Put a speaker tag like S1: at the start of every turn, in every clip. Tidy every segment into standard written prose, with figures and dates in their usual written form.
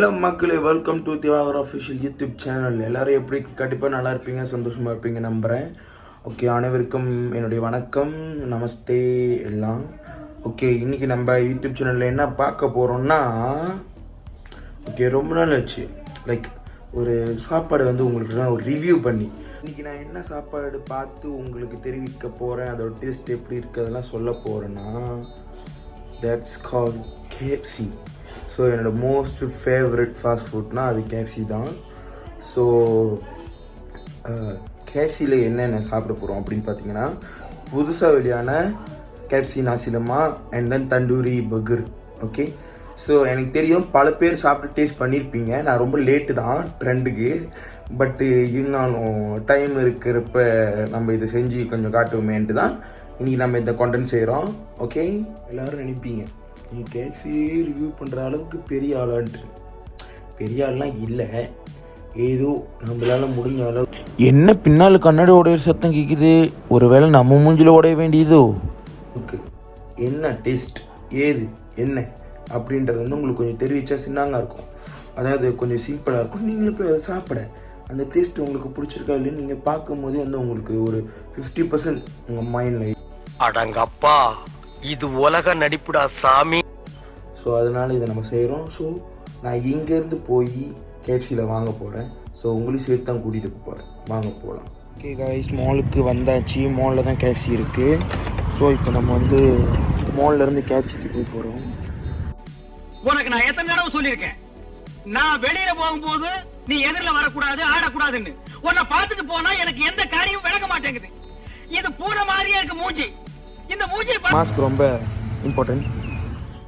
S1: Hello மக்களே, welcome to Diwakar official YouTube channel. எல்லோரும் எப்படி கண்டிப்பாக நல்லா இருப்பீங்க, சந்தோஷமாக இருப்பீங்க நம்புகிறேன். ஓகே, அனைவருக்கும் என்னுடைய வணக்கம், நமஸ்தே எல்லாம். ஓகே, இன்றைக்கி நம்ம யூடியூப் சேனலில் என்ன பார்க்க போகிறோம்னா, ஓகே ரொம்ப நாள் ஆச்சு லைக் ஒரு சாப்பாடு வந்து உங்களுக்கு நான் ஒரு ரிவ்யூ பண்ணி இன்றைக்கி நான் என்ன சாப்பாடு பார்த்து உங்களுக்கு தெரிவிக்க போகிறேன், அதோட டேஸ்ட் எப்படி இருக்குது அதெல்லாம் சொல்ல போகிறேன்னா, தட்ஸ் கால் கேஎஃப்சி. ஸோ என்னோடய மோஸ்ட் ஃபேவரட் ஃபாஸ்ட் ஃபுட்னால் அது கேஎஃப்சி தான். ஸோ கேஎஃப்சியில் என்னென்ன சாப்பிட போகிறோம் அப்படின்னு பார்த்தீங்கன்னா, புதுசாக வெளியான KFC நாசிலமா and then tandoori burger. Okay, so எனக்கு தெரியும் பல பேர் சாப்பிட்டு டேஸ்ட் பண்ணியிருப்பீங்க. நான் ரொம்ப லேட்டு தான் ட்ரெண்டுக்கு, பட்டு இருந்தாலும் டைம் இருக்கிறப்ப நம்ம இதை செஞ்சு கொஞ்சம் காட்டுவோமேன்ட்டு தான் இன்றைக்கி நம்ம இந்த கண்டென்ட் செய்கிறோம். ஓகே, எல்லோரும் நினைப்பீங்க நீ கேஎஃப்சி ரிவ்யூ பண்ணுற அளவுக்கு பெரிய ஆளான்ட்டு. பெரிய ஆள்லாம் இல்லை, ஏதோ நம்மளால முடிஞ்ச அளவு. என்ன பின்னால் கண்ணாடி உடைய சத்தம் கேட்குது, ஒரு வேளை நம்ம மூஞ்சில் உடைய வேண்டியதோ? ஓகே, என்ன டேஸ்ட் ஏது என்ன அப்படின்றது வந்து உங்களுக்கு கொஞ்சம் தெரிவித்தா சின்னாங்க இருக்கும். அதாவது கொஞ்சம் சிம்பிளாக இருக்கும். நீங்களும் போய் சாப்பிட அந்த டேஸ்ட் உங்களுக்கு பிடிச்சிருக்கா இல்லைன்னு நீங்கள் பார்க்கும்போது வந்து உங்களுக்கு ஒரு 50% உங்கள் மைண்டில்
S2: அடங்கப்பா இது உலக நடிப்புடா சாமி.
S1: ஸோ அதனால் இதை நம்ம செய்கிறோம். ஸோ நான் இங்கேருந்து போய் கேஎஃப்சியில் வாங்க போகிறேன். ஸோ உங்களையும் சேர்த்து தான் கூட்டிகிட்டு போகிறேன், வாங்க போகலாம். ஓகே காய்ஸ், மாலுக்கு வந்தாச்சு. மாலில் தான் கேஎஃப்சி இருக்குது. ஸோ இப்போ நம்ம வந்து மால்லேருந்து கேஎஃப்சிக்கு போய் போகிறோம்.
S2: உனக்கு நான் எத்தனை தடவை சொல்லியிருக்கேன், நான் வெளியில போகும்போது நீ எதிரில் வரக்கூடாது, ஆடக்கூடாதுன்னு. உன்னை பார்த்துட்டு போனா எனக்கு எந்த காரியமும் விளக்க மாட்டேங்குது. இது பூனை மாதிரியே இருக்கு மூஞ்சி. இந்த மூஞ்சி
S1: மாஸ்க் ரொம்ப இம்பார்ட்டன்ட்.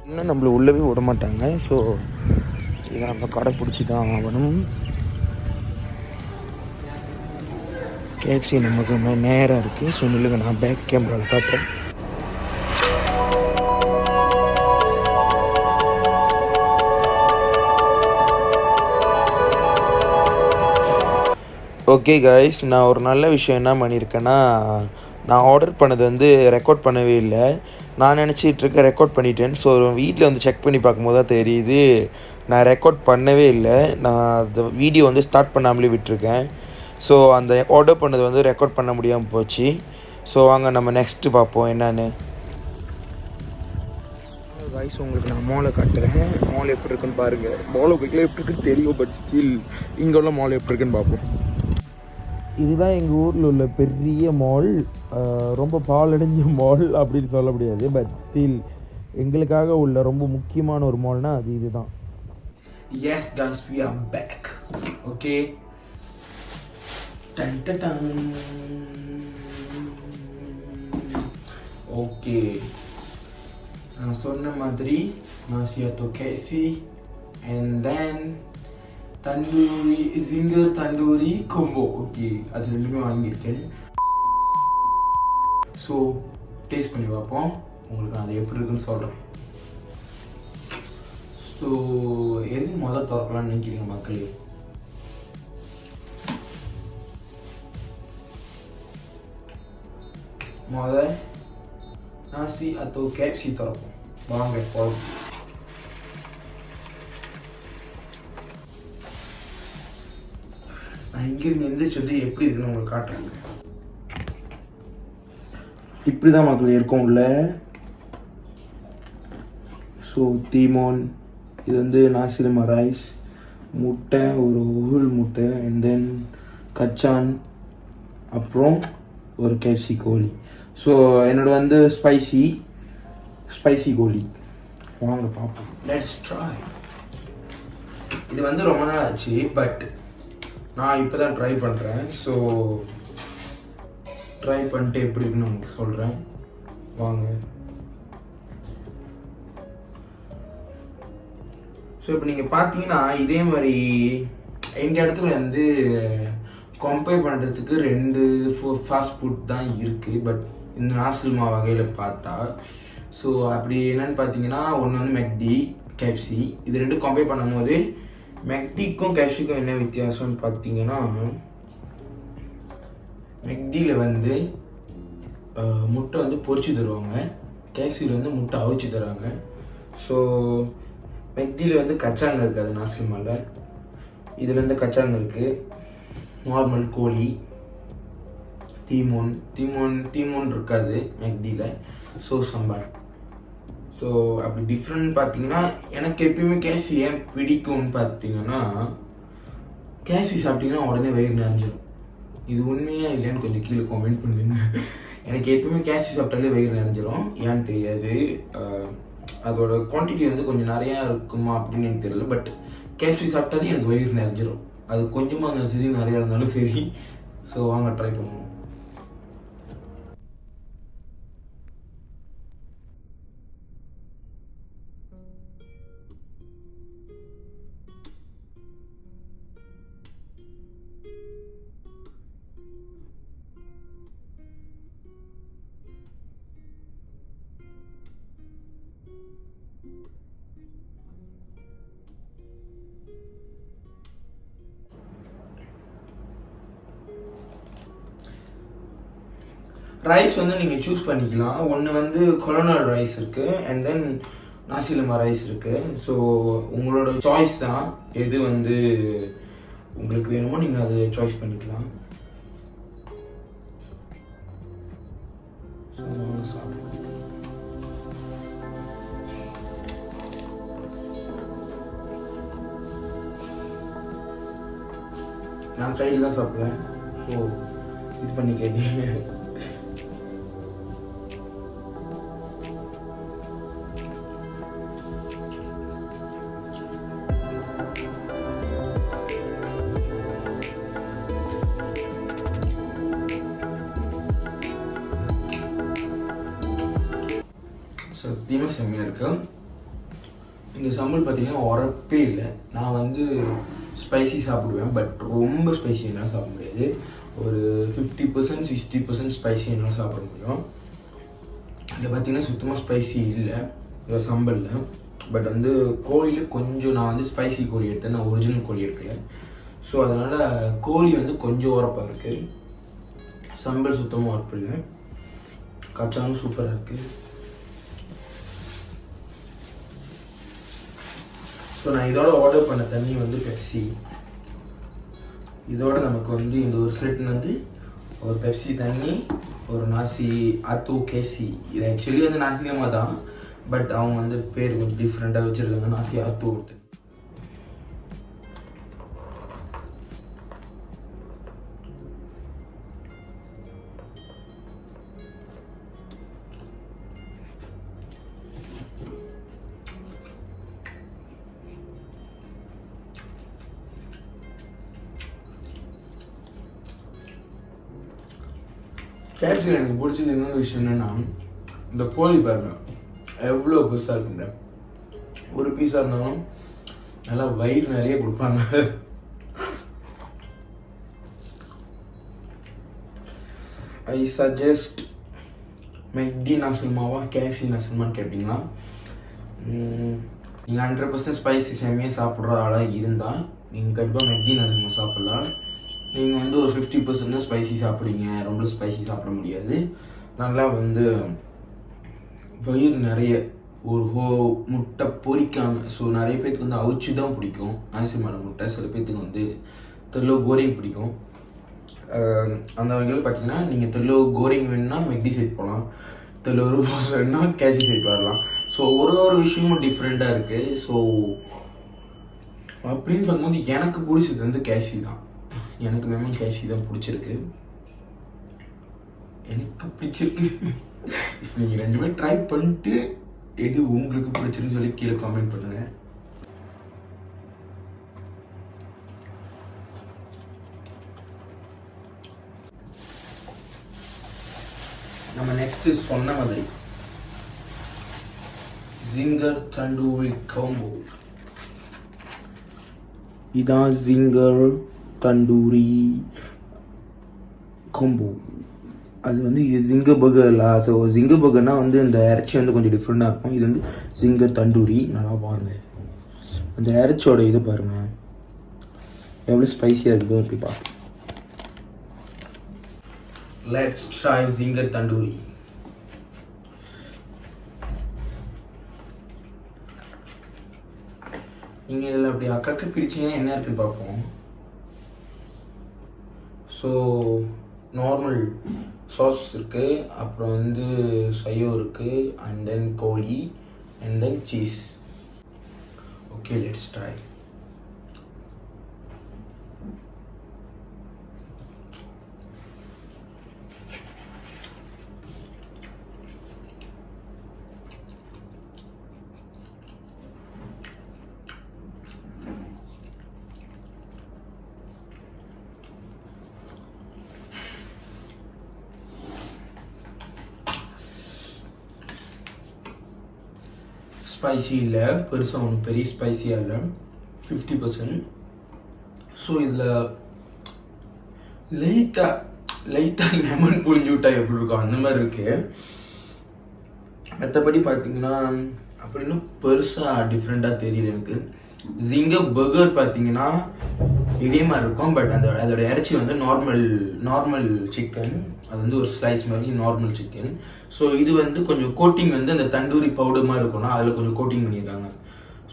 S1: இன்னும் நம்மள உள்ளவே விட மாட்டாங்க. ஸோ இதை நம்ம கடை பிடிச்சி தான் ஆகணும். கேஎஃப்சி நமக்கு நேராக இருக்குது. ஸோ நில்லுங்க, நான் பேக் கேமராவில் காட்டுறேன். ஓகே காய்ஸ், நான் ஒரு நல்ல விஷயம் என்ன பண்ணியிருக்கேன்னா, நான் ஆர்டர் பண்ணது வந்து ரெக்கார்ட் பண்ணவே இல்லை. நான் நினச்சிட்ருக்கேன் ரெக்கார்ட் பண்ணிட்டேன்னு. ஸோ வீட்டில் வந்து செக் பண்ணி பார்க்கும்போது தான் தெரியுது நான் ரெக்கார்ட் பண்ணவே இல்லை. நான் அந்த வீடியோ வந்து ஸ்டார்ட் பண்ணாமலே விட்டுருக்கேன். ஸோ அந்த ஆர்டர் பண்ணது வந்து ரெக்கார்ட் பண்ண முடியாமல் போச்சு. ஸோ வாங்க நம்ம நெக்ஸ்ட்டு பார்ப்போம் என்னன்னு. காய்ஸ், உங்களுக்கு நான் மாலை காட்டுறேன். மால் எப்படி இருக்குன்னு பாருங்கள். மாலை வீட்டில் எப்படி இருக்குன்னு தெரியும், பட் ஸ்டில் இங்கே உள்ள மால் எப்படி இருக்குன்னு பார்ப்போம். இதுதான் எங்கள் ஊரில் உள்ள பெரிய மால். ரொம்ப பாலடைஞ்ச மால் அப்படின்னு சொல்ல முடியாது, பட் ஸ்டில் எங்களுக்காக உள்ள ரொம்ப முக்கியமான ஒரு மால்னா அது இதுதான். Yes guys, we are back. Okay, okay, நான் சொன்ன மாதிரி நாசியாத்தோ கேசி and then tandoori zinger tandoori combo. Okay, அது ரெண்டுமே வாங்கியிருக்கேன். ஸோ டேஸ்ட் பண்ணி பார்ப்போம், உங்களுக்கு அது எப்படி இருக்குன்னு சொல்கிறேன். ஸோ எது முதல் திறக்கலாம்னு நினைக்கிறீங்க மக்களே? முதல் நாசி அத்தோ கேஎஃப்சி திறப்போம், வாங்க போகலாம். நான் இங்கிருந்து எந்திரிச்சு வந்து எப்படி இருக்குன்னு உங்களுக்கு காட்டுறாங்க. இப்படி தான் மக்கள் இருக்கும் உள்ள. ஸோ தீமோன், இது வந்து நாசிலமா ரைஸ், முட்டை, ஒரு ஹோல் முட்டை, அண்ட் தென் கச்சான், அப்புறம் ஒரு கேஎஃப்சி கோழி. ஸோ என்னோட வந்து ஸ்பைசி கோழி. வாங்க பார்ப்போம், லெட்ஸ் ட்ரை. இது வந்து ரொம்ப நாள் ஆச்சு, பட் நான் இப்போ தான் ட்ரை பண்ணுறேன். ஸோ ட்ரை பண்ணிட்டு எப்படி இருக்குன்னு உங்களுக்கு சொல்கிறேன், வாங்க. ஸோ இப்போ நீங்கள் பார்த்தீங்கன்னா இதே மாதிரி எங்கள் இடத்துல வந்து கம்பேர் பண்ணுறதுக்கு 2 ஃபாஸ்ட் ஃபுட் தான் இருக்குது, பட் இந்த நாசில்மா வகையில் பார்த்தா. ஸோ அப்படி என்னென்னு பார்த்தீங்கன்னா, ஒன்று வந்து மெக்டி, கேஎஃப்சி. இது ரெண்டும் கம்பேர் பண்ணும்போது மெக்டிக்கும் கேஎஃப்சிக்கும் என்ன வித்தியாசம்னு பார்த்தீங்கன்னா, மெக்டியில் வந்து முட்டை வந்து பொரிச்சு தருவாங்க, கேஎஃப்சியில் வந்து முட்டை அவிச்சு தராங்க. ஸோ மெக்டியில் வந்து கச்சாங்க இருக்காது நாசிலமாவில். இதில் வந்து கச்சாங்க இருக்குது, நார்மல் கோழி, தீமோன் இருக்காது மெக்டியில். ஸோ சம்பார். ஸோ அப்படி டிஃப்ரெண்ட் பார்த்தீங்கன்னா எனக்கு எப்பயுமே கேசி ஏன் பிடிக்கும்னு பார்த்தீங்கன்னா, கேசி சாப்பிட்டீங்கன்னா உடனே வயிறு நிறைஞ்சிடும். இது உண்மையாக இல்லையான்னு கொஞ்சம் கீழே கமெண்ட் பண்ணுங்க. எனக்கு எப்பவுமே கேசி சாப்பிட்டாலே வயிறு நிறைஞ்சிடும், ஏன்னு தெரியாது. அதோட குவான்டிட்டி வந்து கொஞ்சம் நிறையா இருக்குமா அப்படின்னு எனக்கு தெரியல. பட் கேசி சாப்பிட்டாலே எனக்கு வயிறு நிறைஞ்சிடும். அது கொஞ்சமாக இருந்தாலும் சரி, நிறையா இருந்தாலும் சரி. ஸோ வாங்க ட்ரை பண்ணுவோம். ரைஸ் வந்து நீங்கள் சூஸ் பண்ணிக்கலாம். ஒன்று வந்து கொலோனல் ரைஸ் இருக்குது, அண்ட் தென் நாசிலமா ரைஸ் இருக்குது. ஸோ உங்களோட சாய்ஸ் தான், எது வந்து உங்களுக்கு வேணுமோ நீங்கள் அதை சாய்ஸ் பண்ணிக்கலாம். ஸோ சாப்பிடுவோம். நான் ஃப்ரைடில் தான் சாப்பிடுவேன். ஸோ இது பண்ணிக்காதீங்க. சத்தியமாக செம்மையாக இருக்கு. இந்த சம்பல் பார்த்தீங்கன்னா உரப்பே இல்லை. நான் வந்து ஸ்பைசி சாப்பிடுவேன், பட் ரொம்ப ஸ்பைசி என்னால் சாப்பிட முடியாது. ஒரு 50% 60% ஸ்பைசி என்னால் சாப்பிட முடியும். அதில் பார்த்தீங்கன்னா சுத்தமாக ஸ்பைசி இல்லை இந்த சம்பலில். பட் வந்து கோழியில் கொஞ்சம் நான் வந்து ஸ்பைசி கோழி எடுத்தேன், நான் ஒரிஜினல் கோழி எடுக்கல. ஸோ அதனால் கோழி வந்து கொஞ்சம் உரப்பாக இருக்குது. சம்பல் சுத்தமாக உரப்பு இல்லை. கச்சாவும் சூப்பராக இருக்குது. ஸோ நான் இதோட ஆர்டர் பண்ண தண்ணி வந்து பெப்சி. இதோட நமக்கு வந்து இந்த ஒரு செட் வந்து ஒரு பெப்சி தண்ணி, ஒரு நாசி ஆத்தோ கேசி. இது ஆக்சுவலி வந்து நாசிலமா தான், பட் அவங்க வந்து பேர் கொஞ்சம் டிஃப்ரெண்ட்டாக வச்சுருக்காங்க, நாசி ஆத்தோட்டு. கேப்சியில் எனக்கு பிடிச்சது இன்னொரு விஷயம் என்னென்னா, இந்த கோழி பாருங்க எவ்வளோ பெருசாக இருக்குங்க. ஒரு பீஸாக இருந்தாலும் நல்லா வயிறு நிறைய கொடுப்பாங்க. ஐ சஜஸ்ட் மெக்டி நாசிலமாவா கேஎஃப்சி நாசிலமான்னு கேட்டிங்கன்னா, நீங்கள் 100% ஸ்பைசி செம்மையாக சாப்பிட்ற ஆளாக இருந்தால் நீங்கள் கண்டிப்பாக மெக்டி நாசிலமா சாப்பிட்லாம். நீங்கள் வந்து ஒரு 50% தான் ஸ்பைசி சாப்பிட்றீங்க, ரொம்ப ஸ்பைசி சாப்பிட முடியாது. நல்லா வந்து வயிறு நிறைய ஒரு முட்டை பொரிக்காமல். ஸோ நிறைய பேருக்கு வந்து அவிச்சு தான் பிடிக்கும் நாசிலமான முட்டை. சில பேர்த்துக்கு வந்து தெல்லோ கோரிங் பிடிக்கும். அந்த வகையில் பார்த்தீங்கன்னா நீங்கள் தெல்லோ கோரிங் வேணும்னா மெக்டி சைட் போகலாம், தெல்லோ ரூபாஸ் வேணும்னா கேசி சைட் வரலாம். ஸோ ஒரு விஷயமும் டிஃப்ரெண்ட்டாக இருக்குது. ஸோ அப்படின்னு பார்க்கும்போது எனக்கு பிடிச்சது வந்து கேசி தான். எனக்கு லெமன் கேஷி தான் பிடிச்சிருக்கு. எனக்கு பிடிச்சிருக்கு. இப்போ நீங்கள் ரெண்டுமே ட்ரை பண்ணிட்டு எது உங்களுக்கு பிடிச்சிருன்னு சொல்லி கீழே கமெண்ட் பண்ணுங்க. நம்ம நெக்ஸ்ட் சொன்ன மாதிரி ஜிங்கர் தண்டூரி காம்போ. இதான் ஜிங்கர் தண்டூரி காம்போ. அது வந்து ஜிங்கர் பர்கர்ல. ஸோ ஜிங்கர் பர்கர்னால் வந்து இந்த இறைச்சி வந்து கொஞ்சம் டிஃப்ரெண்ட்டாக இருக்கும். இது வந்து ஜிங்கர் தண்டூரி. நல்லா பாருங்கள், அந்த இறைச்சியோட இதை பாருங்கள் எவ்வளோ ஸ்பைஸியாக இருக்குது. அப்படி பார்ப்போம். Let's try zinger tandoori. நீங்கள் இதில் அப்படி அக்கக்கு பிரிச்சிங்கன்னா என்ன இருக்குன்னு பார்ப்போம். ஸோ நார்மல் சாஸ் இருக்குது, அப்புறம் வந்து சையோ இருக்குது, அண்ட் தென் கோழி, and then cheese. Okay, let's try. Spicy இல்லை, பெருசாக ஒன்றும் பெரிய ஸ்பைசியாக இல்லை, 50%. ஸோ இதில் லைட்டாக லெமன் புழிஞ்சு விட்டா எப்படி இருக்கும் அந்த மாதிரி இருக்குது. மற்றபடி பார்த்தீங்கன்னா அப்படின்னு பெருசாக டிஃப்ரெண்ட்டாக தெரியல எனக்கு. ஜிங்கர் பர்கர் பார்த்தீங்கன்னா இதே மாதிரி இருக்கும், பட் அதோட இறைச்சி வந்து நார்மல் சிக்கன், அது வந்து ஒரு ஸ்லைஸ் மாதிரி நார்மல் சிக்கன். ஸோ இது வந்து கொஞ்சம் கோட்டிங் வந்து அந்த தண்டூரி பவுடர் மாதிரி இருக்கும்னா அதில் கொஞ்சம் கோட்டிங் பண்ணியிருக்காங்க.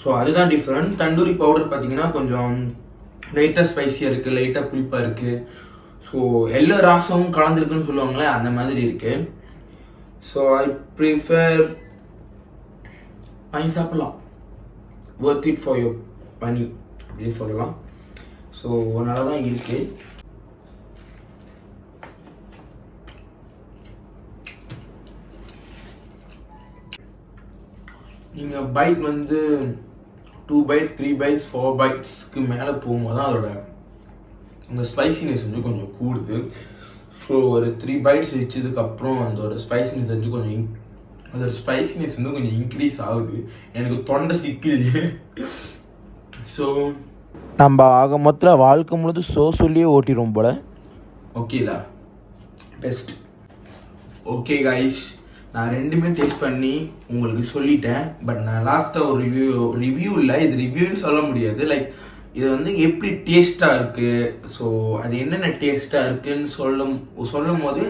S1: ஸோ அதுதான் டிஃப்ரெண்ட். தண்டூரி பவுடர் பார்த்தீங்கன்னா கொஞ்சம் லைட்டாக ஸ்பைஸியாக இருக்குது, லைட்டாக புளிப்பாக இருக்குது. ஸோ எல்லா ராசமும் கலந்துருக்குன்னு சொல்லுவாங்களே அந்த மாதிரி இருக்குது. ஸோ ஐ ப்ரிஃபர் வாங்கி சாப்பிட்லாம், worth it for your money அப்படின்னு சொல்லலாம். ஸோ நல்லா தான் இருக்குது. நீங்கள் பைட் வந்து 2 bites 3 bites 4 bitesக்கு மேலே போகும்போது தான் அதோட அந்த ஸ்பைசினஸ் வந்து கொஞ்சம் கூடுது. ஸோ ஒரு 3 bites வச்சதுக்கப்புறம் அதோட ஸ்பைசினஸ் வந்து கொஞ்சம் இன்க்ரீஸ் ஆகுது. எனக்கு தொண்டை சிக்குது. ஸோ
S3: நம்ம ஆக மொத்தத்தில் வாழ்க்கை முழுது சொல்லியே ஓட்டிடுவோம் போல்.
S1: ஓகேலா, பெஸ்ட். ஓகே கைஸ், நான் ரெண்டுமே டேஸ்ட் பண்ணி உங்களுக்கு சொல்லிட்டேன். பட் நான் லாஸ்ட்டாக ஒரு ரிவ்யூ இல்லை, இது ரிவ்யூன்னு சொல்ல முடியாது. லைக் இது வந்து எப்படி டேஸ்ட்டாக இருக்குது, ஸோ அது என்னென்ன டேஸ்ட்டாக இருக்குதுன்னு சொல்லும் போது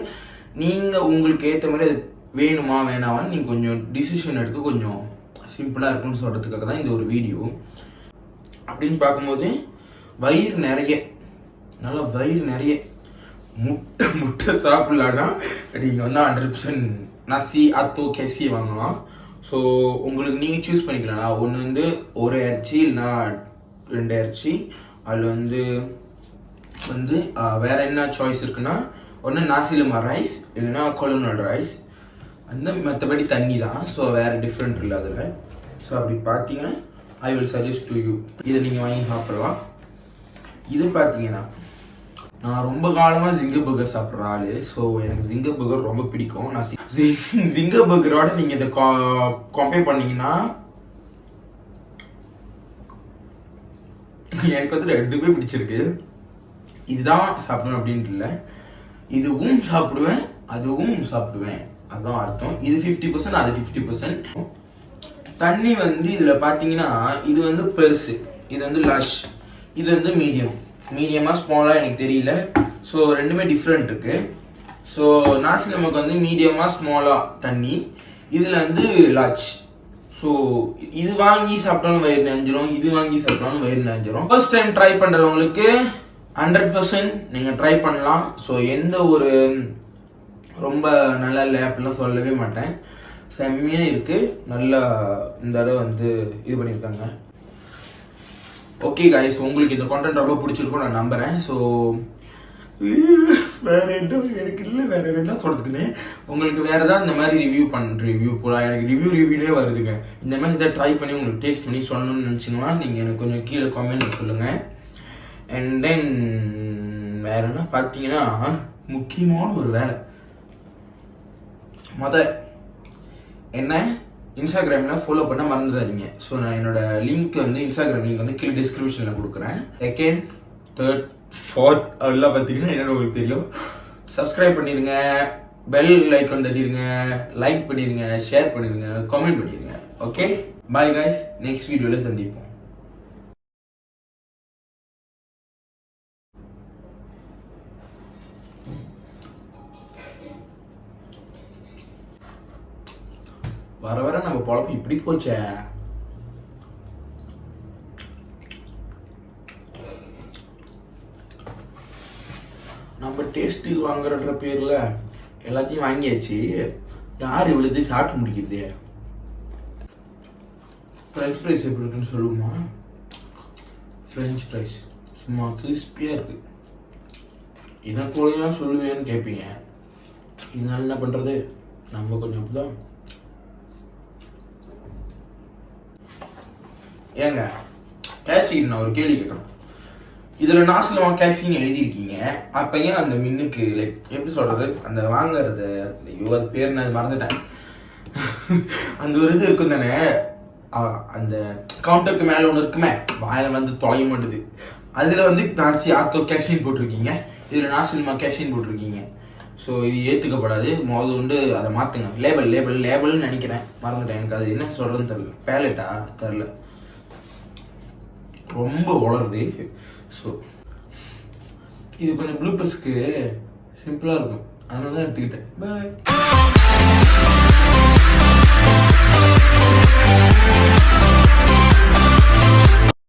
S1: நீங்கள் உங்களுக்கு ஏற்ற மாதிரி அது வேணுமா வேணாமான்னு நீங்கள் கொஞ்சம் டிசிஷன் எடுக்க கொஞ்சம் சிம்பிளாக இருக்குன்னு சொல்கிறதுக்காக தான் இந்த ஒரு வீடியோ. அப்படின்னு பார்க்கும்போது நல்லா வயிறு நிறைய முட்டை சாப்பிட்லான்னா நீங்கள் வந்து 100% நசி அத்தோ KFC வாங்கலாம். ஸோ உங்களுக்கு நீங்கள் சூஸ் பண்ணிக்கலாம். ஒன்று வந்து ஒரு இறைச்சி இல்லைனா 2 இறைச்சி. அதில் வந்து வேறு என்ன சாய்ஸ் இருக்குன்னா ஒன்று நாசிலமா ரைஸ் இல்லைன்னா கொலோனல் ரைஸ், அந்த மற்றபடி தண்ணி தான். ஸோ வேறு டிஃப்ரெண்ட் இல்லை அதில். ஸோ அப்படி பார்த்தீங்கன்னா I will suggest to you, இதை நீங்கள் வாங்கி சாப்பிடலாம். இது பார்த்தீங்கன்னா நான் ரொம்ப காலமாக ஜிங்கர் பர்கர் சாப்பிட்ற ஆள். ஸோ எனக்கு ஜிங்கர் பர்கர் ரொம்ப பிடிக்கும். நான் ஜிங்கர் பர்கரோட நீங்கள் இதை கம்பேர் பண்ணிங்கன்னா எனக்கு வந்து ரெண்டுமே பிடிச்சிருக்கு. இதுதான் சாப்பிடுவேன் அப்படின்ட்டு இல்லை, இதுவும் சாப்பிடுவேன் அதுவும் சாப்பிடுவேன், அதுதான் அர்த்தம். இது 50%, அது 50%. தண்ணி வந்து இதில் பார்த்தீங்கன்னா இது வந்து பெருசு, இது வந்து லஷ், இது வந்து மீடியமாக ஸ்மாலாக எனக்கு தெரியல. ஸோ ரெண்டுமே டிஃப்ரெண்ட் இருக்குது. ஸோ நாசிலமாக்கு வந்து மீடியமாக ஸ்மாலாக தண்ணி, இதில் வந்து லார்ஜ். ஸோ இது வாங்கி சாப்பிட்டாலும் வயிறு நெஞ்சிரும், இது வாங்கி சாப்பிட்டாலும் வயிறு நெஞ்சிரும். ஃபர்ஸ்ட் டைம் ட்ரை பண்ணுறவங்களுக்கு 100% நீங்கள் ட்ரை பண்ணலாம். ஸோ எந்த ஒரு ரொம்ப நல்லா இல்லை அப்படிலாம் சொல்லவே மாட்டேன், செம்மையாக இருக்குது. நல்லா இந்த தடவை வந்து இது பண்ணியிருக்காங்க. ஓகே கைஸ், உங்களுக்கு இந்த கான்டென்ட் ரொம்ப பிடிச்சிருக்கும் நான் நம்புகிறேன். ஸோ வேறு என்ன சொல்கிறதுக்குன்னு உங்களுக்கு வேறு ஏதாவது இந்த மாதிரி ரிவ்யூ போகலாம். எனக்கு ரிவ்யூலே வருதுங்க. இந்த மாதிரி இதை ட்ரை பண்ணி உங்களுக்கு டேஸ்ட் பண்ணி சொல்லணும்னு நினச்சிங்கன்னா நீங்கள் எனக்கு கொஞ்சம் கீழே காமெண்ட்டில் சொல்லுங்கள். அண்ட் தென் வேறு என்ன பார்த்தீங்கன்னா முக்கியமான ஒரு வேலை என்ன இன்ஸ்டாகிராமில் ஃபாலோ பண்ண மறந்துடாதீங்க. ஸோ நான் என்னோடய லிங்க் வந்து இன்ஸ்டாகிராம் லிங்க் வந்து கீழே டிஸ்கிரிப்ஷனில் கொடுக்குறேன். 2nd 3rd 4th அதெல்லாம் பார்த்தீங்கன்னா என்னென்னு உங்களுக்கு தெரியும். சப்ஸ்கிரைப் பண்ணிடுங்க, பெல் ஐக்கான் தட்டிடுங்க, லைக் பண்ணிடுங்க, ஷேர் பண்ணிடுங்க, கமெண்ட் பண்ணிடுங்க. ஓகே, பாய் கைஸ், நெக்ஸ்ட் வீடியோவில் சந்திப்போம். வர நம்ம பொழப்பு இப்படி போச்சே. டேஸ்ட்டு வாங்குறன்ற பேரில் எல்லாத்தையும் வாங்கியாச்சு. யார் இவ்வளோத்தையும் சாப்பிட்டு முடிக்கிறது? ஃப்ரெஞ்ச் ஃப்ரைஸ் எப்படி இருக்குன்னு சொல்லுமா? ஃப்ரெஞ்ச் ஃப்ரைஸ் சும்மா கிறிஸ்பியாக இருக்குது. இதை கூடயா சொல்லுவேன்னு கேட்பீங்க. இதனால என்ன பண்ணுறது, நம்ம கொஞ்சம் அப்படிதான். ஏங்க கேஃபீன், நான் ஒரு கேள்வி கேட்கணும். இதில் நாசிலமாக கேஃபீன் எழுதியிருக்கீங்க, அப்போ ஏன் அந்த மின்னுக்கு லைக் எப்படி சொல்கிறது, அந்த வாங்குறது அது பேர் நான் மறந்துட்டேன். அந்த ஒரு இது இருக்கும் தானே, அந்த கவுண்டருக்கு மேலே ஒன்று இருக்குமே, வாயில் வந்து தொலைய மாட்டுது. அதில் வந்து நாசி ஆத்தோ கேஃபீன் போட்டிருக்கீங்க, இதில் நாசிலமாக கேஃபீன் போட்டிருக்கீங்க. ஸோ இது ஏற்றுக்கப்படாது. மொதல் உண்டு அதை மாற்றுங்க. லேபிள்னு நினைக்கிறேன், மறந்துட்டேன். எனக்கு அது என்ன சொல்கிறதுன்னு தெரில. பேலட்டா தெரில, ரொம்ப வளருது. ஸோ இது கொஞ்சம் ப்ளூ ப்ளஸ்க்கு சிம்பிளாக இருக்கும், அதனால தான் எடுத்துக்கிட்டேன். பாய்.